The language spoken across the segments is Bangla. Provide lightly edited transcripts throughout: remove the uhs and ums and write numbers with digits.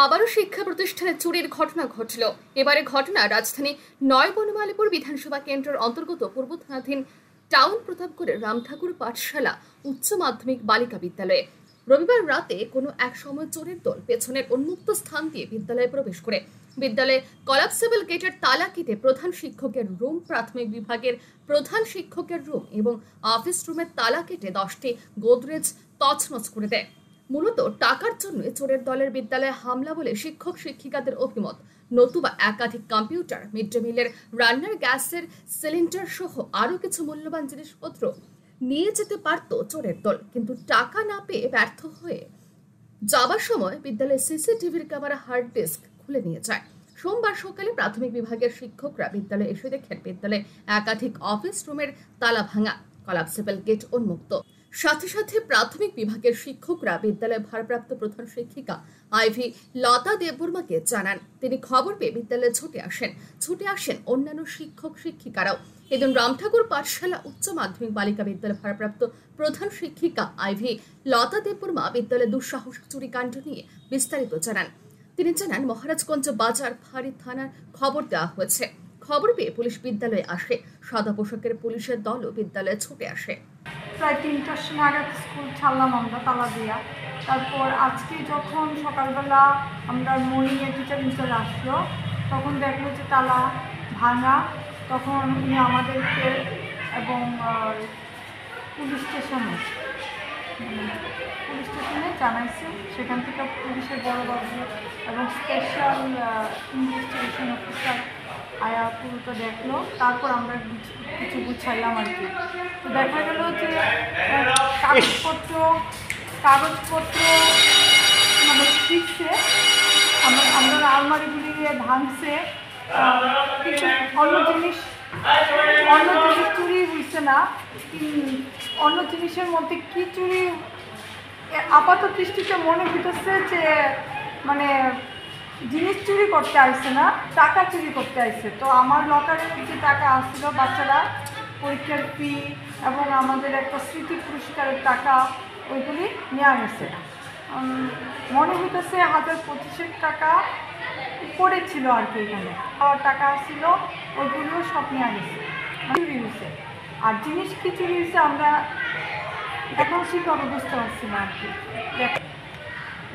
আবারও শিক্ষা প্রতিষ্ঠানে চুরির ঘটনা ঘটল। এবারে ঘটনা রাজধানী নয় বনমালীপুর বিধানসভা কেন্দ্রের অন্তর্গত পূর্ব থানাধীন টাউন প্রতাপগড়ের রামঠাকুর পাঠশালা উচ্চ মাধ্যমিক বালিকা বিদ্যালয়ে। রবিবার রাতে কোনো এক সময় চোরের দল পেছনের উন্মুক্ত স্থান দিয়ে বিদ্যালয়ে প্রবেশ করে বিদ্যালয়ে কলাপসেবল গেটের তালা কেটে প্রধান শিক্ষকের রুম, প্রাথমিক বিভাগের প্রধান শিক্ষকের রুম এবং অফিস রুমের তালা কেটে 10টি গোদরেজ তছনছ করে দেয়। মূলত টাকার জন্য চোরের দলের বিদ্যালয়ে হামলা বলে শিক্ষক শিক্ষিকাদের অভিমত। নতুবা একাধিক কম্পিউটার, মিড ডে মিলের রান্নার গ্যাসের সিলিন্ডার সহ আরো কিছু মূল্যবান জিনিসপত্র নিয়ে যেতে পারত চোরের দল, কিন্তু টাকা না পেয়ে ব্যর্থ হয়ে যাবার সময় বিদ্যালয়ের সিসিটিভির ক্যামেরা হার্ড ডিস্ক খুলে নিয়ে যায়। সোমবার সকালে প্রাথমিক বিভাগের শিক্ষকরা বিদ্যালয়ে এসে দেখেন বিদ্যালয়ে একাধিক অফিস রুমের তালা ভাঙা, কলাপসেবল গেট উন্মুক্ত। সাথে সাথে প্রাথমিক বিভাগের শিক্ষকরা বিদ্যালয়ের ভারপ্রাপ্ত প্রধান শিক্ষিকা আইভি লতা দেববর্মাকে জানান। তিনি খবর পেয়ে বিদ্যালয়ে ছুটে আসেন অন্যান্য শিক্ষক শিক্ষিকারাও। এদিন রামঠাকুর পাঠশালা উচ্চ মাধ্যমিক বালিকা বিদ্যালয়ের ভারপ্রাপ্ত প্রধান শিক্ষিকা আইভি লতা দেববর্মা বিদ্যালয়ে দুঃসাহসিক চুরিকাণ্ড নিয়ে বিস্তারিত জানান। তিনি জানান, মহারাজগঞ্জ বাজার ফাঁড়ি থানার খবর দেওয়া হয়েছে। খবর পেয়ে পুলিশ বিদ্যালয়ে আসে। সাদা পোশাকের পুলিশের দলও বিদ্যালয়ে ছুটে আসে। প্রায় 3টার সময় নাগাদ স্কুল ছাড়লাম আমরা তালা দিয়া। তারপর আজকে যখন সকালবেলা আমরা মর্নিংয়ে টিচার আসলো, তখন দেখলো যে তালা ভাঙা। তখন উনি আমাদেরকে এবং পুলিশ স্টেশনে জানাইছে। সেখান থেকে পুলিশের বড়বাবু এবং স্পেশাল ইনভেস্টিগেশন অফিসার আয়া পুরোটা দেখলো। তারপর আমরা কিছু গুছাইলাম আর কি। তো দেখা গেল যে কাগজপত্র মানে ফিরছে, আমরা আলমারিগুলি ভাঙছে, কিন্তু অন্য জিনিস চুরি হয়েছে না। অন্য জিনিসের মধ্যে কি চুরি আপাত দৃষ্টিতে মনে হইতেছে যে মানে জিনিস চুরি করতে আসছে না, টাকা চুরি করতে আসছে। তো আমার লকারের যে টাকা আসছিল, বাচ্চারা পরীক্ষার ফি এবং আমাদের একটা স্মৃতি পুরস্কারের টাকা, ওইগুলি নেওয়া গেছে। মনে হইতেছে 1025 টাকা উপরে ছিল আর কি। এখানে টাকা ছিল, ওইগুলিও সব নেওয়া গেছে, চুরি হয়েছে। আর জিনিস কি চুরি হয়েছে আমরা এখন ঠিকভাবে বুঝতে পারছি না আর কি।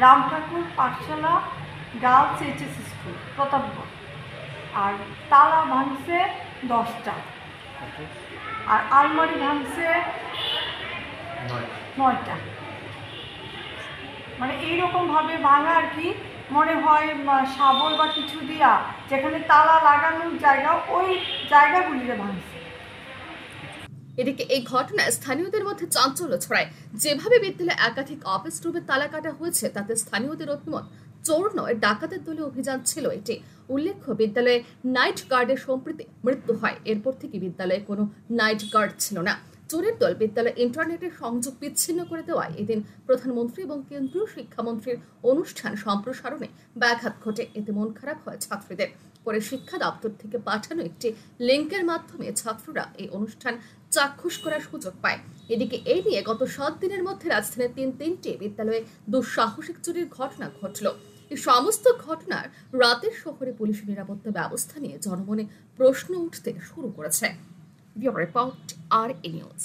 রামঠাকুর পাঠশালা গার্লস এইচএস স্কুল প্রতাপগড়। আর তালা ভাঙছে 10টা, আর আলমারি ভাঙছে 9টা। মানে এইরকমভাবে ভাঙা আর কি, মনে হয় শাবল বা কিছু দিয়া যেখানে তালা লাগানোর জায়গা, ওই জায়গাগুলিতে ভাঙছে। এদিকে এই ঘটনায় স্থানীয়দের মধ্যে চাঞ্চল্য ছড়ায়। যেভাবে বিদ্যালয়ে একাধিক অফিস রুমে তালা কাটা হয়েছে তাতে স্থানীয়দের অভিমত, চোর নয় ডাকাতের দলে অভিযান ছিল এটি। উল্লেখ্য, বিদ্যালয়ে নাইট গার্ডের সম্প্রতি মৃত্যু হয়। এরপর থেকে বিদ্যালয়ে কোনো নাইট গার্ড ছিল না। চোরের দল বিদ্যালয়ে ইন্টারনেটের সংযোগ বিচ্ছিন্ন করে দেওয়ায় এদিন প্রধানমন্ত্রী এবং কেন্দ্রীয় শিক্ষামন্ত্রীর অনুষ্ঠান সম্প্রসারণে ব্যাঘাত ঘটে। এতে মন খারাপ হয় ছাত্রীদের। পরে শিক্ষা দপ্তর থেকে পাঠানো একটি লিঙ্কের মাধ্যমে ছাত্ররা এই অনুষ্ঠান চাক্ষুষ করার সুযোগ পায়। এদিকে এই নিয়ে গত 7 দিনের মধ্যে রাজধানীর তিনটি বিদ্যালয়ে দুঃসাহসিক চুরির ঘটনা ঘটল। এই সমস্ত ঘটনার রাতের শহরে পুলিশের নিরাপত্তা ব্যবস্থা নিয়ে জনমনে প্রশ্ন উঠতে শুরু করেছে। ব্যুরো রিপোর্ট, আর নিউজ।